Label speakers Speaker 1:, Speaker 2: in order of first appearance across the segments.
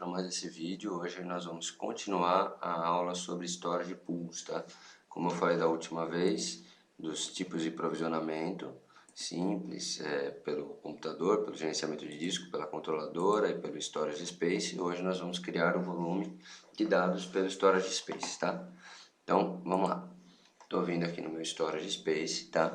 Speaker 1: para mais esse vídeo. Hoje nós vamos continuar a aula sobre storage pools, tá? Como eu falei da última vez, dos tipos de provisionamento simples, pelo computador, pelo gerenciamento de disco, pela controladora e pelo storage space. Hoje nós vamos criar o volume de dados pelo storage space, tá? Então, vamos lá. Estou vindo aqui no meu storage space, tá?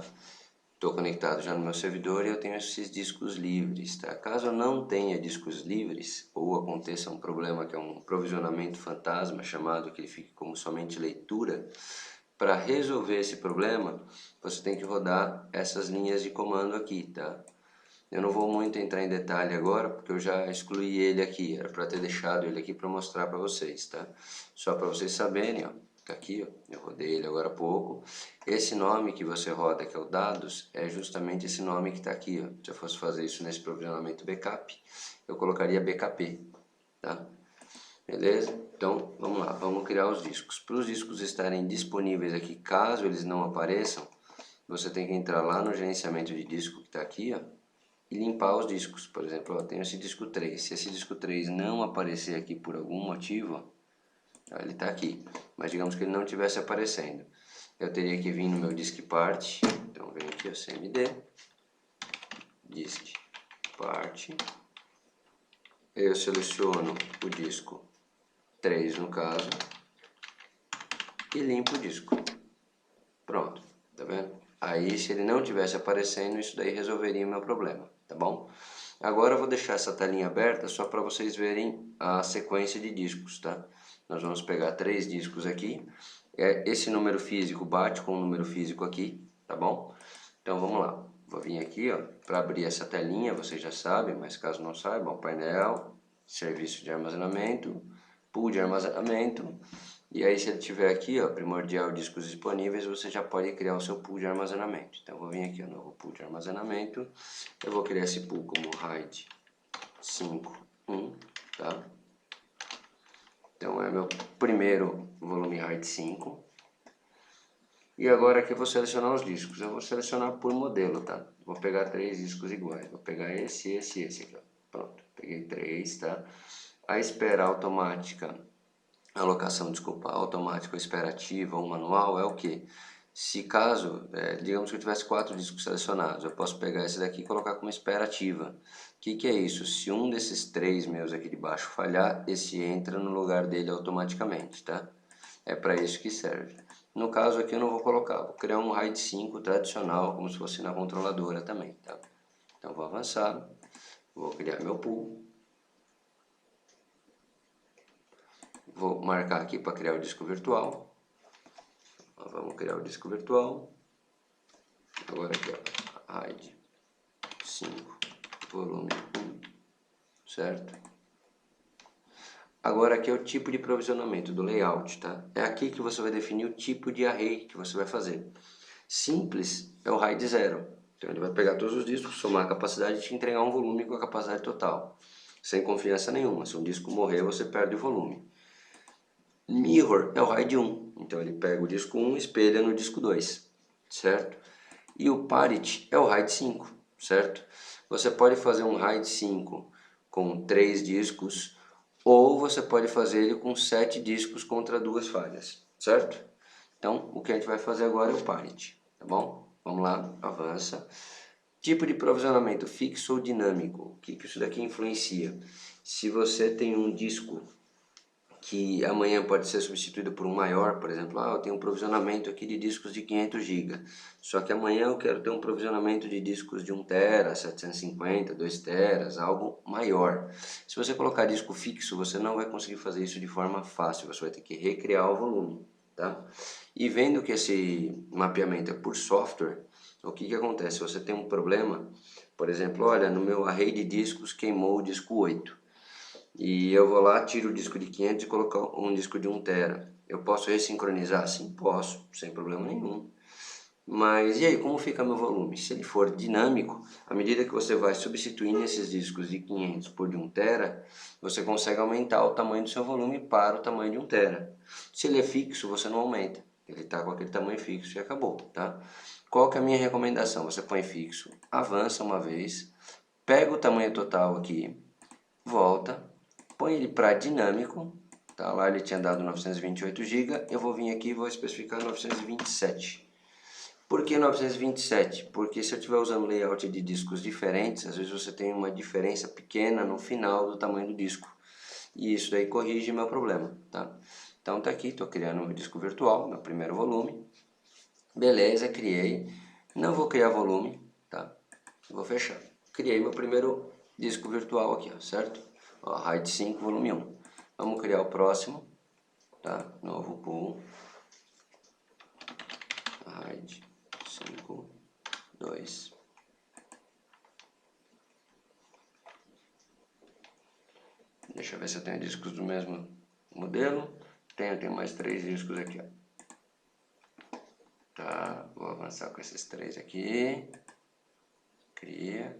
Speaker 1: Estou conectado já no meu servidor e eu tenho esses discos livres, tá? Caso eu não tenha discos livres ou aconteça um problema que é um provisionamento fantasma, chamado que ele fique como somente leitura, para resolver esse problema, você tem que rodar essas linhas de comando aqui, tá? Eu não vou muito entrar em detalhe agora, porque eu já excluí ele aqui, era para ter deixado ele aqui para mostrar para vocês, tá? Só para vocês saberem, ó, tá aqui, ó, eu rodei ele agora há pouco. Esse nome que você roda, que é o dados, é justamente esse nome que está aqui, ó. Se eu fosse fazer isso nesse provisionamento backup, eu colocaria BKP, tá? Beleza? Então, vamos lá, vamos criar os discos. Para os discos estarem disponíveis aqui, caso eles não apareçam, você tem que entrar lá no gerenciamento de disco que está aqui, ó, e limpar os discos. Por exemplo, eu tenho esse disco 3. Se esse disco 3 não aparecer aqui por algum motivo, ó, ele está aqui, mas digamos que ele não estivesse aparecendo, eu teria que vir no meu disk part. Então venho aqui, ó, cmd disk part, eu seleciono o disco 3 no caso e limpo o disco. Pronto, tá vendo? Aí se ele não estivesse aparecendo, isso daí resolveria o meu problema, tá bom? Agora eu vou deixar essa telinha aberta só para vocês verem a sequência de discos, tá? Nós vamos pegar 3 discos aqui, esse número físico bate com o número físico aqui, tá bom? Então vamos lá, vou vir aqui, ó, para abrir essa telinha, vocês já sabem, mas caso não saibam, painel, serviço de armazenamento, pool de armazenamento. E aí se ele tiver aqui, ó, primordial discos disponíveis, você já pode criar o seu pool de armazenamento. Então eu vou vir aqui, ó, novo pool de armazenamento. Eu vou criar esse pool como RAID 5.1, tá? Então é meu primeiro volume RAID 5. E agora aqui eu vou selecionar os discos. Eu vou selecionar por modelo, tá? Vou pegar 3 discos iguais. Vou pegar esse, esse e esse aqui, ó. Pronto, peguei 3, tá? A espera automática, alocação, desculpa, automática, espera ativa ou manual é o que? Se caso, digamos que eu tivesse 4 discos selecionados, eu posso pegar esse daqui e colocar como espera ativa. O que é isso? Se um desses 3 meus aqui de baixo falhar, esse entra no lugar dele automaticamente, tá? É para isso que serve. No caso aqui eu não vou colocar, vou criar um RAID 5 tradicional, como se fosse na controladora também, tá? Então vou avançar, vou criar meu pool. Vou marcar aqui para criar o disco virtual. Vamos criar o disco virtual. Agora aqui, ó, RAID 5, volume 1, certo? Agora aqui é o tipo de provisionamento do layout, tá? É aqui que você vai definir o tipo de array que você vai fazer. Simples é o RAID 0. Então ele vai pegar todos os discos, somar a capacidade e te entregar um volume com a capacidade total. Sem confiança nenhuma. Se um disco morrer, você perde o volume. Mirror é o RAID 1, então ele pega o disco 1 e espelha no disco 2, certo? E o parity é o RAID 5, certo? Você pode fazer um RAID 5 com 3 discos, ou você pode fazer ele com 7 discos contra 2 falhas, certo? Então, o que a gente vai fazer agora é o parity, tá bom? Vamos lá, avança. Tipo de provisionamento fixo ou dinâmico, o que isso daqui influencia? Se você tem um disco que amanhã pode ser substituído por um maior, por exemplo, eu tenho um provisionamento aqui de discos de 500 GB, só que amanhã eu quero ter um provisionamento de discos de 1 TB, 750, 2 TB, algo maior. Se você colocar disco fixo, você não vai conseguir fazer isso de forma fácil, você vai ter que recriar o volume, tá? E vendo que esse mapeamento é por software, o que acontece? Você tem um problema, por exemplo, olha, no meu array de discos queimou o disco 8. E eu vou lá, tiro o disco de 500 e colocar um disco de 1 TB. Eu posso ressincronizar? Sim, posso, sem problema nenhum. Mas e aí, como fica meu volume? Se ele for dinâmico, à medida que você vai substituindo esses discos de 500 por de 1 TB, você consegue aumentar o tamanho do seu volume para o tamanho de 1 TB. Se ele é fixo, você não aumenta. Ele está com aquele tamanho fixo e acabou, tá? Qual que é a minha recomendação? Você põe fixo, avança uma vez, pega o tamanho total aqui, volta, põe ele para dinâmico, tá? Lá ele tinha dado 928 GB, eu vou vir aqui e vou especificar 927. Por que 927? Porque se eu estiver usando layout de discos diferentes, às vezes você tem uma diferença pequena no final do tamanho do disco. E isso daí corrige meu problema, tá? Então tá aqui, estou criando um disco virtual, meu primeiro volume. Beleza, criei. Não vou criar volume, tá? Vou fechar. Criei meu primeiro disco virtual aqui, ó, certo? Ó, RAID 5, volume 1. Vamos criar o próximo, tá? Novo pool. RAID 5, 2. Deixa eu ver se eu tenho discos do mesmo modelo. Tenho mais 3 discos aqui, ó. Tá, vou avançar com esses 3 aqui. Cria.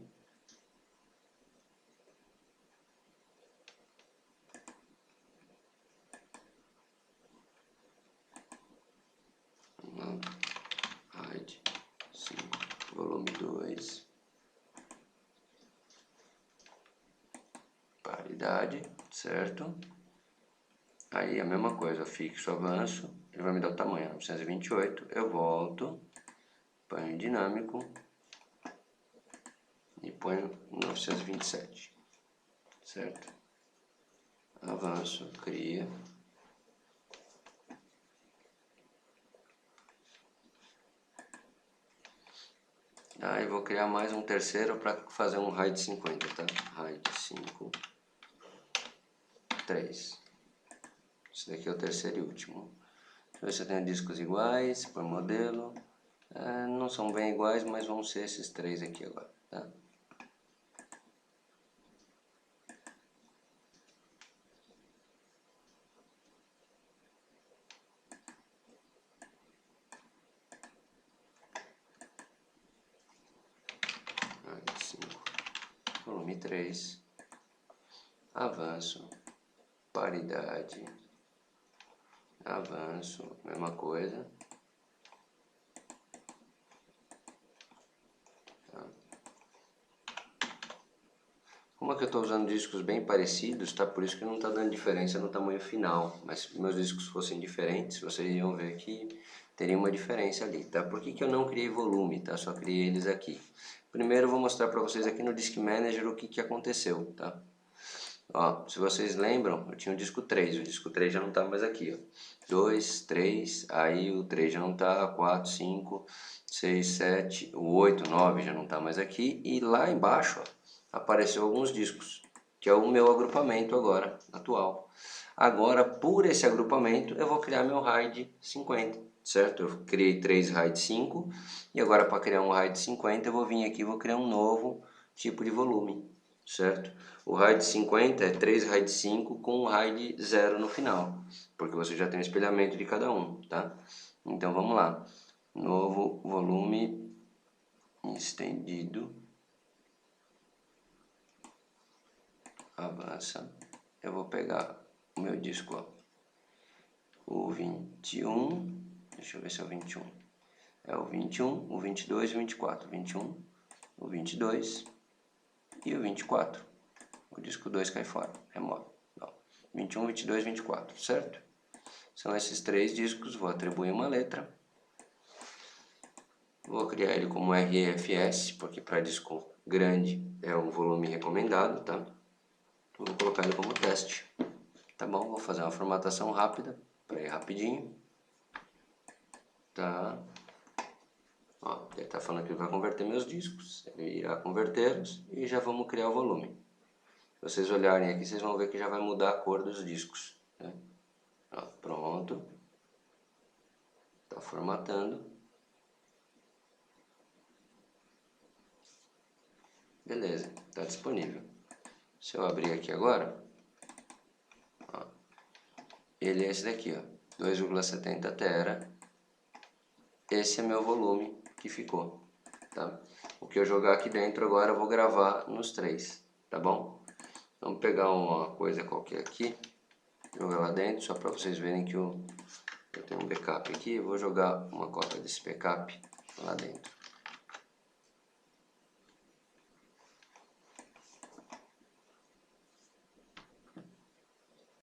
Speaker 1: RAID 5, volume 2. Paridade, certo? Aí a mesma coisa, fixo, avanço, ele vai me dar o tamanho, 928, eu volto, ponho em dinâmico e ponho 927, certo? Avanço, cria. Aí vou criar mais um terceiro para fazer um RAID 50, tá? RAID 5, 3. Esse daqui é o terceiro e último. Deixa eu ver se eu tenho discos iguais por modelo. Não são bem iguais, mas vão ser esses 3 aqui agora, tá? RAID 5, volume 3. Avanço, paridade, avanço, mesma coisa. Tá. Como é que eu estou usando discos bem parecidos, tá? Por isso que não está dando diferença no tamanho final. Mas se meus discos fossem diferentes, vocês iam ver que teria uma diferença ali, tá? Por que que eu não criei volume, tá? Só criei eles aqui. Primeiro eu vou mostrar para vocês aqui no Disk Manager o que que aconteceu, tá? Ó, se vocês lembram, eu tinha o disco 3 já não está mais aqui, ó. 2, 3, aí o 3 já não está, 4, 5, 6, 7, o 8, 9 já não está mais aqui, e lá embaixo, ó, apareceu alguns discos, que é o meu agrupamento agora, atual. Agora, por esse agrupamento, eu vou criar meu RAID 50, certo? Eu criei 3 RAID 5, e agora para criar um RAID 50 eu vou vir aqui e vou criar um novo tipo de volume, certo? O RAID 50 é 3 RAID 5 com um RAID 0 no final, porque você já tem um espelhamento de cada um, tá? Então vamos lá, novo volume estendido, avança, eu vou pegar o meu disco, ó, o 21, deixa eu ver se é o 21, é o 21, o 22 e o 24, 21, o 22 e o 24. O disco 2 cai fora, remove. Não. 21, 22, 24, certo? São esses 3 discos, vou atribuir uma letra. Vou criar ele como REFS, porque para disco grande é um volume recomendado, tá? Vou colocar ele como teste. Tá bom? Vou fazer uma formatação rápida, para ir rapidinho. Tá? Ó, ele está falando que ele vai converter meus discos. Ele irá convertê-los e já vamos criar o volume. Se vocês olharem aqui, vocês vão ver que já vai mudar a cor dos discos, né? Ó, pronto. Está formatando. Beleza, está disponível. Se eu abrir aqui agora, ó, ele é esse daqui, ó, 2,70 tera. Esse é meu volume que ficou, tá? O que eu jogar aqui dentro agora eu vou gravar nos 3, tá bom? Vamos pegar uma coisa qualquer aqui, jogar lá dentro, só para vocês verem que eu tenho um backup aqui. Eu vou jogar uma cópia desse backup lá dentro.